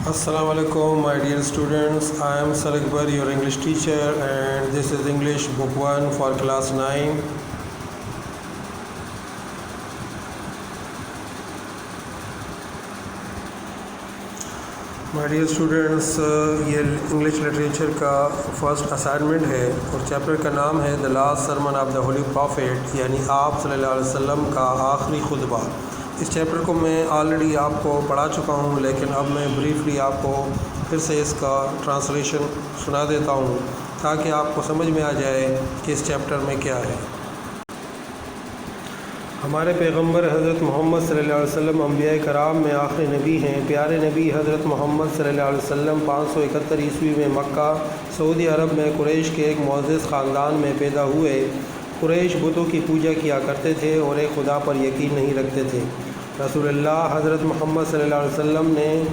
Assalamu alaikum, my dear students. I am Salakbar, your English teacher, and this is English Book 1 for class 9. My dear students, یہ English literature کا first assignment ہے اور chapter کا نام ہے the last sermon of the holy prophet, یعنی آپ صلی اللہ علیہ وسلم کا آخری خطبہ۔ اس چیپٹر کو میں آلریڈی آپ کو پڑھا چکا ہوں، لیکن اب میں بریفلی آپ کو پھر سے اس کا ٹرانسلیشن سنا دیتا ہوں تاکہ آپ کو سمجھ میں آ جائے کہ اس چیپٹر میں کیا ہے۔ ہمارے پیغمبر حضرت محمد صلی اللہ علیہ وسلم انبیاء کرام میں آخری نبی ہیں۔ پیارے نبی حضرت محمد صلی اللہ علیہ وسلم 571 عیسوی میں مکہ سعودی عرب میں قریش کے ایک معزز خاندان میں پیدا ہوئے۔ قریش بتوں کی پوجا کیا کرتے تھے اور ایک خدا پر یقین نہیں رکھتے تھے۔ رسول اللہ حضرت محمد صلی اللہ علیہ وسلم نے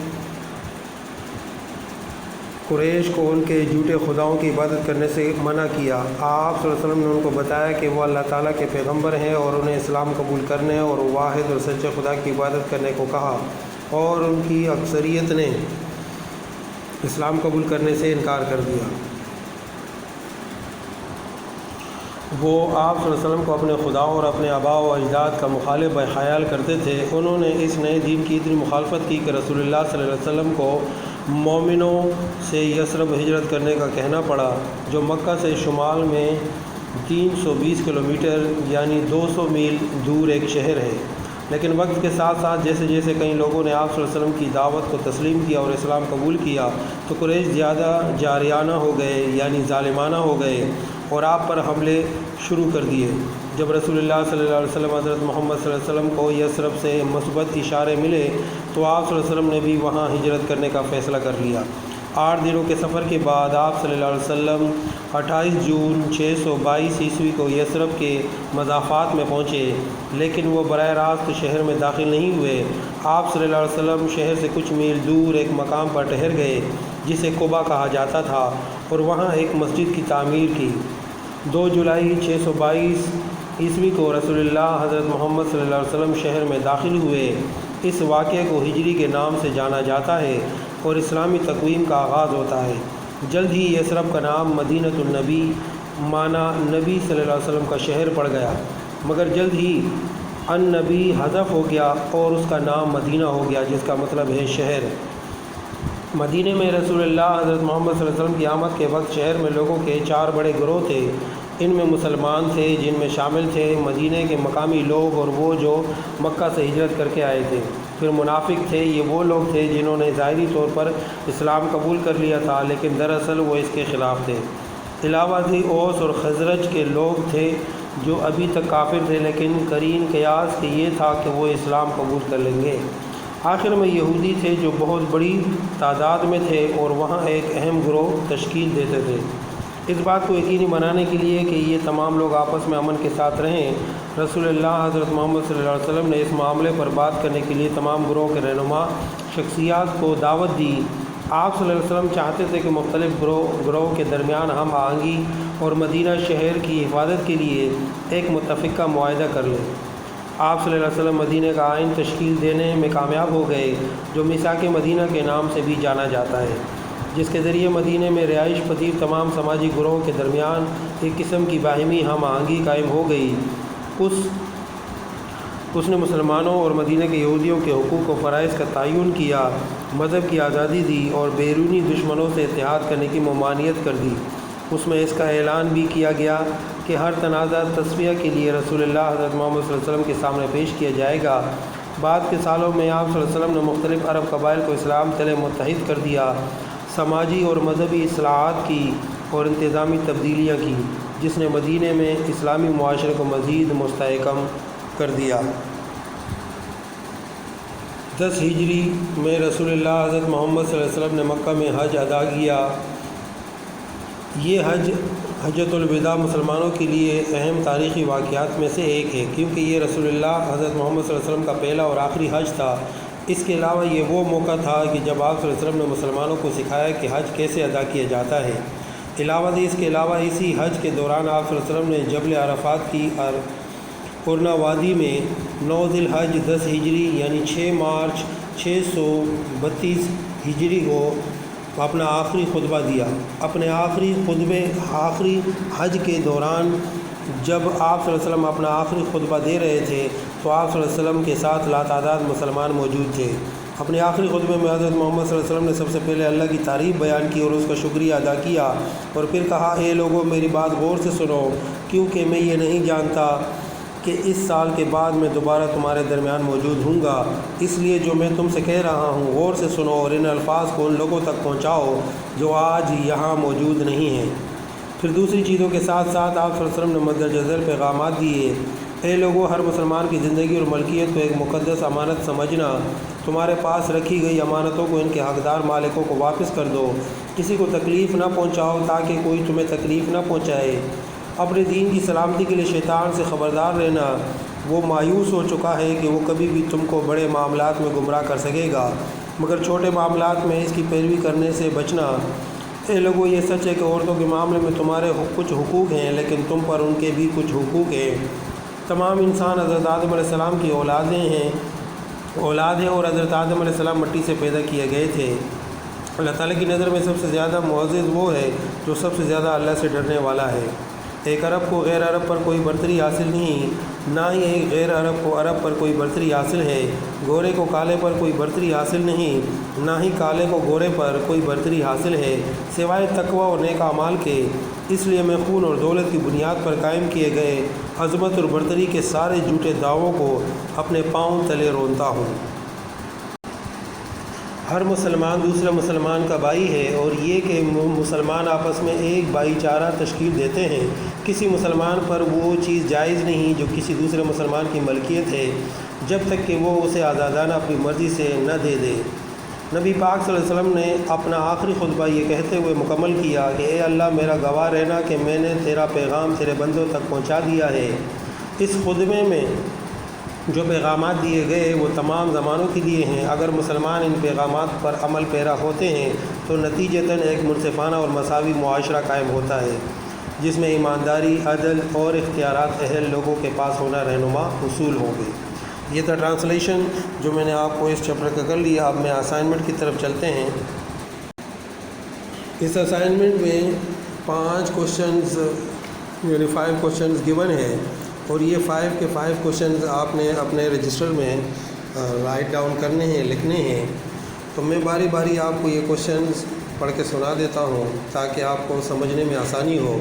قریش کو ان کے جھوٹے خداؤں کی عبادت کرنے سے منع کیا۔ آپ صلی اللہ علیہ وسلم نے ان کو بتایا کہ وہ اللہ تعالیٰ کے پیغمبر ہیں اور انہیں اسلام قبول کرنے اور واحد اور سچے خدا کی عبادت کرنے کو کہا، اور ان کی اکثریت نے اسلام قبول کرنے سے انکار کر دیا۔ وہ آپ صلی اللہ علیہ وسلم کو اپنے خداؤں اور اپنے آباء و اجداد کا مخالف خیال کرتے تھے۔ انہوں نے اس نئے دین کی اتنی مخالفت کی کہ رسول اللہ صلی اللہ علیہ وسلم کو مومنوں سے یثرب ہجرت کرنے کا کہنا پڑا، جو مکہ سے شمال میں 320 کلومیٹر یعنی 200 میل دور ایک شہر ہے۔ لیکن وقت کے ساتھ ساتھ جیسے جیسے کئی لوگوں نے آپ صلی اللہ علیہ وسلم کی دعوت کو تسلیم کیا اور اسلام قبول کیا تو قریش زیادہ جاریانہ ہو گئے، یعنی ظالمانہ ہو گئے اور آپ پر حملے شروع کر دیے۔ جب رسول اللہ صلی اللہ علیہ وسلم حضرت محمد صلی اللہ علیہ وسلم کو یثرب سے مثبت اشارے ملے تو آپ صلی اللہ علیہ وسلم نے بھی وہاں ہجرت کرنے کا فیصلہ کر لیا۔ 8 دنوں کے سفر کے بعد آپ صلی اللہ علیہ وسلم 28 جون 622 عیسوی کو یثرب کے مضافات میں پہنچے، لیکن وہ براہ راست شہر میں داخل نہیں ہوئے۔ آپ صلی اللہ علیہ وسلم شہر سے کچھ میل دور ایک مقام پر ٹھہر گئے جسے قبا کہا جاتا تھا، اور وہاں ایک مسجد کی تعمیر کی۔ 2 جولائی 622 عیسوی کو رسول اللہ حضرت محمد صلی اللہ علیہ وسلم شہر میں داخل ہوئے۔ اس واقعے کو ہجری کے نام سے جانا جاتا ہے اور اسلامی تقویم کا آغاز ہوتا ہے۔ جلد ہی یثرب کا نام مدینۃ النبی معنی نبی صلی اللہ علیہ وسلم کا شہر پڑ گیا، مگر جلد ہی النبی حذف ہو گیا اور اس کا نام مدینہ ہو گیا، جس کا مطلب ہے شہر۔ مدینہ میں رسول اللہ حضرت محمد صلی اللہ علیہ وسلم کی آمد کے وقت شہر میں لوگوں کے 4 بڑے گروہ تھے۔ ان میں مسلمان تھے، جن میں شامل تھے مدینہ کے مقامی لوگ اور وہ جو مکہ سے ہجرت کر کے آئے تھے۔ پھر منافق تھے، یہ وہ لوگ تھے جنہوں نے ظاہری طور پر اسلام قبول کر لیا تھا لیکن دراصل وہ اس کے خلاف تھے۔ علاوہ ازیں اوس اور خزرج کے لوگ تھے جو ابھی تک کافر تھے، لیکن قرین قیاس کہ یہ تھا کہ وہ اسلام قبول کر لیں گے۔ آخر میں یہودی تھے جو بہت بڑی تعداد میں تھے اور وہاں ایک اہم گروہ تشکیل دیتے تھے۔ اس بات کو یقینی بنانے کے لیے کہ یہ تمام لوگ آپس میں امن کے ساتھ رہیں، رسول اللہ حضرت محمد صلی اللہ علیہ وسلم نے اس معاملے پر بات کرنے کے لیے تمام گروہ کے رہنما شخصیات کو دعوت دی۔ آپ صلی اللہ علیہ وسلم چاہتے تھے کہ مختلف گروہ کے درمیان ہم آہنگی اور مدینہ شہر کی حفاظت کے لیے ایک متفقہ معاہدہ کر لیں۔ آپ صلی اللہ علیہ وسلم مدینہ کا آئین تشکیل دینے میں کامیاب ہو گئے، جو میثاق مدینہ کے نام سے بھی جانا جاتا ہے، جس کے ذریعے مدینہ میں رہائش پذیر تمام سماجی گروہوں کے درمیان ایک قسم کی باہمی ہم آہنگی قائم ہو گئی۔ اس نے مسلمانوں اور مدینہ کے یہودیوں کے حقوق و فرائض کا تعین کیا، مذہب کی آزادی دی اور بیرونی دشمنوں سے اتحاد کرنے کی ممانعت کر دی۔ اس میں اس کا اعلان بھی کیا گیا کہ ہر تنازع تصفیہ کے لیے رسول اللہ حضرت محمد صلی اللہ علیہ وسلم کے سامنے پیش کیا جائے گا۔ بعد کے سالوں میں آپ صلی اللہ علیہ وسلم نے مختلف عرب قبائل کو اسلام تلے متحد کر دیا، سماجی اور مذہبی اصلاحات کی اور انتظامی تبدیلیاں کی، جس نے مدینہ میں اسلامی معاشرے کو مزید مستحکم کر دیا۔ 10 ہجری میں رسول اللہ حضرت محمد صلی اللہ علیہ وسلم نے مکہ میں حج ادا کیا۔ یہ حجۃ الوداع مسلمانوں کے لیے اہم تاریخی واقعات میں سے ایک ہے، کیونکہ یہ رسول اللہ حضرت محمد صلی اللہ علیہ وسلم کا پہلا اور آخری حج تھا۔ اس کے علاوہ یہ وہ موقع تھا کہ جب آپ صلی اللہ علیہ وسلم نے مسلمانوں کو سکھایا کہ حج کیسے ادا کیا جاتا ہے۔ اس کے علاوہ اسی حج کے دوران آپ صلی اللہ علیہ وسلم نے جبل عرفات کی پورنا وادی میں 9 ذی الحج 10 ہجری یعنی 6 مارچ 632 ہجری کو اپنا آخری خطبہ دیا۔ اپنے آخری حج کے دوران جب آپ صلی اللہ علیہ وسلم اپنا آخری خطبہ دے رہے تھے تو آپ صلی اللہ علیہ وسلم کے ساتھ لاتعداد مسلمان موجود تھے۔ اپنے آخری خطبے میں حضرت محمد صلی اللہ علیہ وسلم نے سب سے پہلے اللہ کی تعریف بیان کی اور اس کا شکریہ ادا کیا، اور پھر کہا، اے لوگوں میری بات غور سے سنو، کیونکہ میں یہ نہیں جانتا کہ اس سال کے بعد میں دوبارہ تمہارے درمیان موجود ہوں گا، اس لیے جو میں تم سے کہہ رہا ہوں غور سے سنو اور ان الفاظ کو ان لوگوں تک پہنچاؤ جو آج یہاں موجود نہیں ہیں۔ پھر دوسری چیزوں کے ساتھ ساتھ آپ صلی اللہ علیہ وسلم نے مندرجہ ذیل پیغامات دیے۔ اے لوگوں، ہر مسلمان کی زندگی اور ملکیت کو ایک مقدس امانت سمجھنا، تمہارے پاس رکھی گئی امانتوں کو ان کے حقدار مالکوں کو واپس کر دو، کسی کو تکلیف نہ پہنچاؤ تاکہ کوئی تمہیں تکلیف نہ پہنچائے۔ اپنے دین کی سلامتی کے لیے شیطان سے خبردار رہنا، وہ مایوس ہو چکا ہے کہ وہ کبھی بھی تم کو بڑے معاملات میں گمراہ کر سکے گا، مگر چھوٹے معاملات میں اس کی پیروی کرنے سے بچنا۔ اے لوگوں، یہ سچ ہے کہ عورتوں کے معاملے میں تمہارے کچھ حقوق ہیں، لیکن تم پر ان کے بھی کچھ حقوق ہیں۔ تمام انسان حضرت آدم علیہ السلام کی اولاد ہیں اور حضرت آدم علیہ السلام مٹی سے پیدا کیے گئے تھے۔ اللہ تعالیٰ کی نظر میں سب سے زیادہ معزز وہ ہے جو سب سے زیادہ اللہ سے ڈرنے والا ہے۔ ایک عرب کو غیر عرب پر کوئی برتری حاصل نہیں، نہ ہی ایک غیر عرب کو عرب پر کوئی برتری حاصل ہے۔ گورے کو کالے پر کوئی برتری حاصل نہیں، نہ ہی کالے کو گورے پر کوئی برتری حاصل ہے، سوائے تقوی اور نیک اعمال کے۔ اس لیے میں خون اور دولت کی بنیاد پر قائم کیے گئے عظمت اور برتری کے سارے جھوٹے دعووں کو اپنے پاؤں تلے رونتا ہوں۔ ہر مسلمان دوسرے مسلمان کا بھائی ہے، اور یہ کہ مسلمان آپس میں ایک بھائی چارہ تشکیل دیتے ہیں۔ کسی مسلمان پر وہ چیز جائز نہیں جو کسی دوسرے مسلمان کی ملکیت ہے، جب تک کہ وہ اسے آزادانہ اپنی مرضی سے نہ دے دے۔ نبی پاک صلی اللہ علیہ وسلم نے اپنا آخری خطبہ یہ کہتے ہوئے مکمل کیا کہ اے اللہ، میرا گواہ رہنا کہ میں نے تیرا پیغام تیرے بندوں تک پہنچا دیا ہے۔ اس خطبے میں جو پیغامات دیے گئے وہ تمام زمانوں کے لیے ہیں۔ اگر مسلمان ان پیغامات پر عمل پیرا ہوتے ہیں تو نتیجتاً ایک منصفانہ اور مساوی معاشرہ قائم ہوتا ہے، جس میں ایمانداری، عدل اور اختیارات اہل لوگوں کے پاس ہونا رہنما اصول ہوں گے۔ یہ تھا ٹرانسلیشن جو میں نے آپ کو اس چیپٹر کا کر لیا۔ اب میں اسائنمنٹ کی طرف چلتے ہیں۔ اس اسائنمنٹ میں 5 کوشچنز یعنی 5 کوشچنز گیون ہیں، اور یہ 5 کے 5 کوشچنز آپ نے اپنے رجسٹر میں رائٹ ڈاؤن کرنے ہیں، لکھنے ہیں۔ تو میں باری باری آپ کو یہ کوشچنز پڑھ کے سنا دیتا ہوں تاکہ آپ کو سمجھنے میں آسانی ہو۔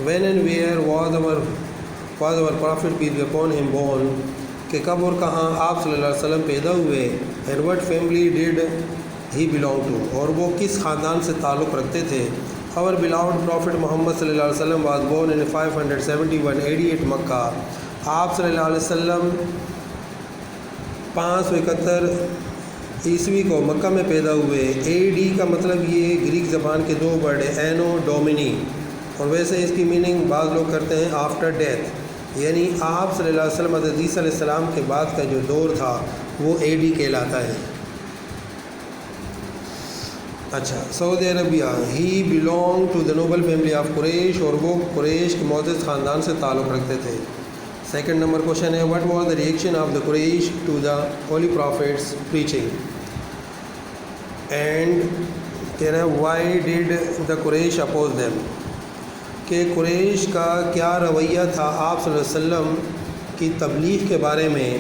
When and where was our prophet peace be upon him born؟ کہ کب اور کہاں آپ صلی اللہ علیہ وسلم پیدا ہوئے۔ And what family did he belong to؟ اور وہ کس خاندان سے تعلق رکھتے تھے۔ Our beloved prophet محمد صلی اللہ علیہ وسلم was born in 571 AD at مکہ۔ آپ صلی اللہ علیہ وسلم 571 عیسوی کو مکہ میں پیدا ہوئے۔ AD کا مطلب یہ گریک زبان کے 2 ورڈ ہیں، اینو ڈومینی، اور ویسے اس کی میننگ بعض لوگ کرتے ہیں آفٹر ڈیتھ، یعنی آپ صلی اللہ علیہ وسلم حضرت عیسیٰ علیہ السلام کے بعد کا جو دور تھا وہ AD کہلاتا ہے۔ اچھا، Saudi Arabia, he belong to the noble family of Quraysh, اور وہ قریش کے معزز خاندان سے تعلق رکھتے تھے۔ سیکنڈ نمبر کوشچن ہے، what was the reaction of the Quraysh to the holy prophet's preaching? And کہہ رہے ہیں why did the Quraysh oppose them? کہ قریش کا کیا رویہ تھا آپ صلی اللہ علیہ وسلم کی تبلیغ کے بارے میں،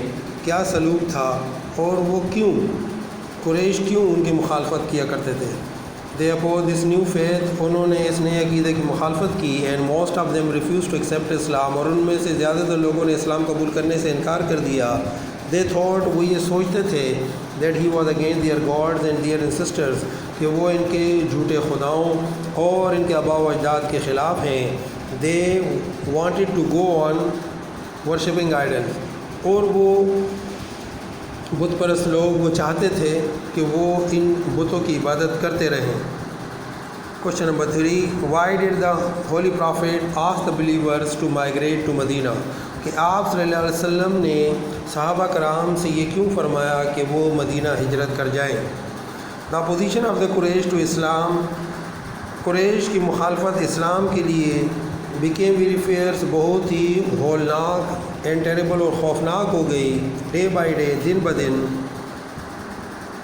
کیا سلوک تھا، اور وہ قریش کیوں ان کی مخالفت کیا کرتے تھے۔ They oppose this new faith, انہوں نے اس نئے عقیدے کی مخالفت کی۔ And most of them refuse to accept Islam, اور ان میں سے زیادہ تر لوگوں نے اسلام قبول کرنے سے انکار کر دیا۔ دے تھاٹ، وہ یہ سوچتے تھے، that he was against their gods and their ancestors, کہ وہ ان کے جھوٹے خداؤں اور ان کے آباء و اجداد کے خلاف ہیں۔ They wanted to go on worshipping idols, اور وہ بت پرست لوگ وہ چاہتے تھے کہ وہ ان بتوں کی عبادت کرتے رہیں۔ Question number 3، why did the holy prophet ask the believers to migrate to Medina? کہ آپ صلی اللہ علیہ وسلم نے صحابہ کرام سے یہ کیوں فرمایا کہ وہ مدینہ ہجرت کر جائیں؟ The position of the Quraysh to Islam, Quraysh کی مخالفت اسلام کے لیے بیکیم ویری فیئرس، بہت ہی ہولناک اینڈ ٹیریبل اور خوفناک ہو گئی، ڈے بائی ڈے، دن بدن۔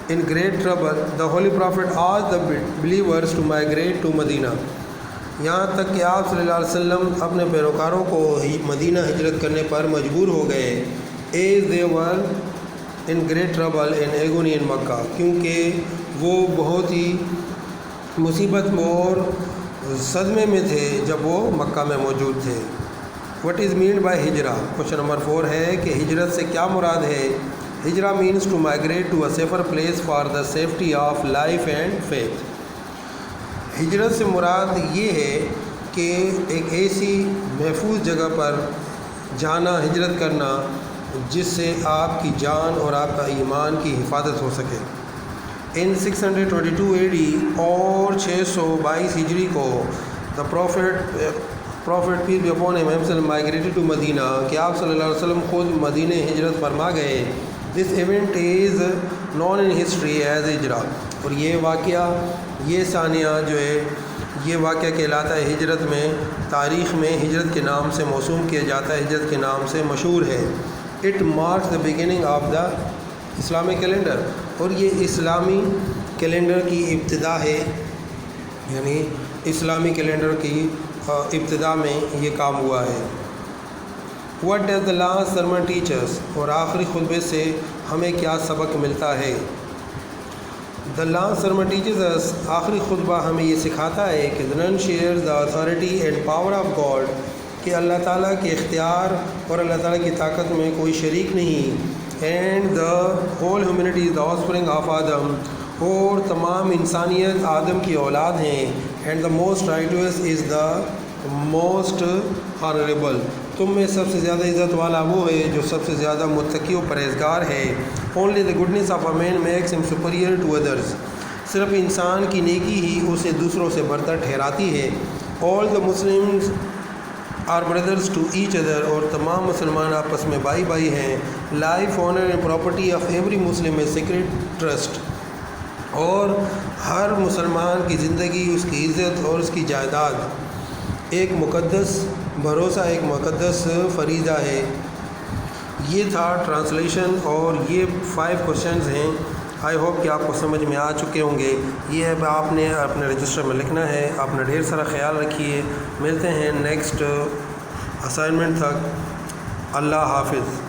in great trouble, the Holy Prophet asked the believers to migrate to Medina. یہاں تک کہ آپ صلی اللہ علیہ وسلم اپنے پیروکاروں کو مدینہ ہجرت کرنے پر مجبور ہو گئے. as they were in great trouble in agony in مکہ, کیونکہ وہ بہت ہی مصیبت اور صدمے میں تھے جب وہ مکہ میں موجود تھے. What is meant by ہجرہ؟ کوشچن نمبر 4 ہے کہ ہجرت سے کیا مراد ہے. ہجرہ means to migrate to a safer place for the safety of life and faith. ہجرت سے مراد یہ ہے کہ ایک ایسی محفوظ جگہ پر جانا, ہجرت کرنا جس سے آپ کی جان اور آپ کا ایمان کی حفاظت ہو سکے. ان 622 AD اور 622 ہجری کو the prophet peace be upon him himself migrated to مدینہ, کہ آپ صلی اللہ علیہ وسلم خود مدینہ ہجرت فرما گئے. This event is known in history as ہجرہ, اور یہ واقعہ, یہ ثانیہ جو ہے, یہ واقعہ کہلاتا ہے ہجرت میں, تاریخ میں ہجرت کے نام سے موسوم کیا جاتا ہے, ہجرت کے نام سے مشہور ہے. It marks the beginning of the Islamic calendar, اور یہ اسلامی کیلنڈر کی ابتدا ہے, یعنی اسلامی کیلنڈر کی ابتدا میں یہ کام ہوا ہے. What does the last sermon teach us؟ اور آخری خطبے سے ہمیں کیا سبق ملتا ہے. The last sermon teaches us، آخری خطبہ ہمیں یہ سکھاتا ہے کہ none shares the authority and power of God، کہ اللہ تعالیٰ کے اختیار اور اللہ تعالیٰ کی طاقت میں کوئی شریک نہیں. and the whole humanity is the offspring of Adam، اور تمام انسانیت آدم کی اولاد ہیں. and the most righteous is the most honorable، تم میں سب سے زیادہ عزت والا وہ ہے جو سب سے زیادہ متقی و پرہیزگار ہے. only the goodness of a man makes him superior to others، صرف انسان کی نیکی ہی اسے دوسروں سے برتر ٹھہراتی ہے. all the Muslims are brothers to each other، اور تمام مسلمان آپس میں بھائی بھائی ہیں. life, honor and property of every Muslim is sacred trust، اور ہر مسلمان کی زندگی، اس کی عزت اور اس کی جائیداد ایک مقدس بھروسہ، ایک مقدس فریضہ ہے. یہ تھا ٹرانسلیشن، اور یہ 5 کوشچنز ہیں. آئی ہوپ کہ آپ کو سمجھ میں آ چکے ہوں گے. یہ اب آپ نے اپنے رجسٹر میں لکھنا ہے. اپنا ڈھیر سارا خیال رکھیے. ملتے ہیں نیکسٹ اسائنمنٹ تک. اللہ حافظ.